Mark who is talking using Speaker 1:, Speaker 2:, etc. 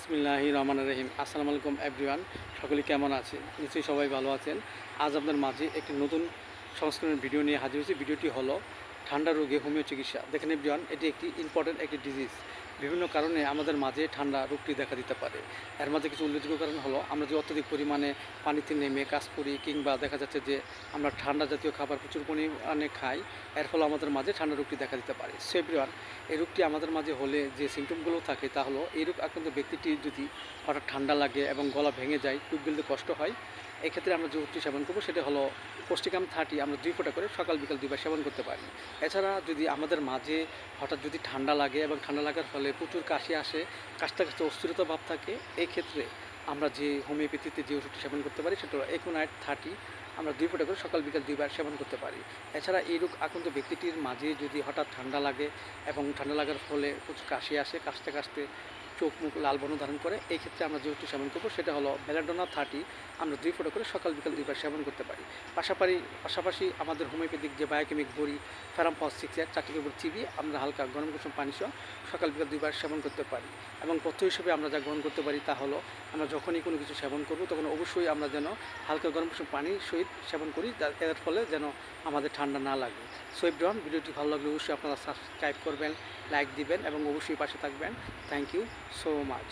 Speaker 1: বিসমিল্লাহির রহমানির রহিম। আসসালামু আলাইকুম এভরিওয়ান। সকলে কেমন আছেন? নিশ্চয়ই সবাই ভালো আছেন। আজ আপনাদের মাঝে একটি নতুন সংস্করণের ভিডিও নিয়ে হাজির হয়েছি। ভিডিওটি হলো ঠান্ডা রোগে হোমিও চিকিৎসা। দেখেন এভরিওয়ান, এটি একটি ইম্পর্টেন্ট একটি ডিজিজ। বিভিন্ন কারণে আমাদের মাঝে ঠান্ডা রোগটি দেখা দিতে পারে। এর মাঝে কিছু উল্লেখযোগ্য কারণ হলো আমরা যে অত্যধিক পরিমাণে পানিতে নেমে কাজ করি, কিংবা দেখা যাচ্ছে যে আমরা ঠান্ডা জাতীয় খাবার প্রচুর পরিমাণে খাই, এর ফলে আমাদের মাঝে ঠান্ডা রোগটি দেখা দিতে পারে। সো এভরিওয়ান, এই রোগটি আমাদের মাঝে হলে যে সিমটমগুলো থাকে তা হলো, এই রোগ আক্রান্ত ব্যক্তিটি যদি হঠাৎ ঠান্ডা লাগে এবং গলা ভেঙে যায়, টুক গিলতে কষ্ট হয়, এক্ষেত্রে আমরা যে ওষুধটি সেবন করবো সেটা হলো পৌষ্টিকাম 30। আমরা 2 ফোঁটা করে সকাল বিকাল 2 বার সেবন করতে পারি। এছাড়া যদি আমাদের মাঝে হঠাৎ যদি ঠান্ডা লাগে এবং ঠান্ডা লাগার ফলে প্রচুর কাশি আসে, কাশতে কাশতে অস্থিরতা ভাব থাকে, এই ক্ষেত্রে আমরা যে হোমিওপ্যাথিতে যে ওষুধটি সেবন করতে পারি সেটা হলো একুনাইট 30। আমরা 2 ফোঁটা করে সকাল বিকাল 2 বার সেবন করতে পারি। এছাড়া এই রোগ আক্রান্ত ব্যক্তিটির মাঝে যদি হঠাৎ ঠান্ডা লাগে এবং ঠান্ডা লাগার ফলে প্রচুর কাশি আসে, কাশতে কাশতে চোখ মুখ লাল বর্ণ ধারণ করে, এই ক্ষেত্রে আমরা যে ওষুধটি সেবন করবো সেটা হলো বেলাডোনা 30। আমরা 2 ফোঁটা করে সকাল বিকাল 2 বার সেবন করতে পারি। পাশাপাশি আমাদের হোমিওপ্যাথিক যে বায়োকেমিক বড়ি ফেরাম ফস 6 এর 4টি করে চিবিয়ে আমরা হালকা গরম কুসুম পানি সহ সকাল বিকাল 2 বার সেবন করতে পারি। এবং পথ্য হিসেবে আমরা যা গ্রহণ করতে পারি তা হলো, আমরা যখনই কোনো কিছু সেবন করব তখন অবশ্যই আমরা যেন হালকা গরম কুসুম পানির সহিত সেবন করি, এর ফলে যেন আমাদের ঠান্ডা না লাগে। সো এভরিওয়ান, ভিডিওটি ভালো লাগলে অবশ্যই আপনারা সাবস্ক্রাইব করবেন, লাইক দিবেন এবং অবশ্যই পাশে থাকবেন। Thank you so much.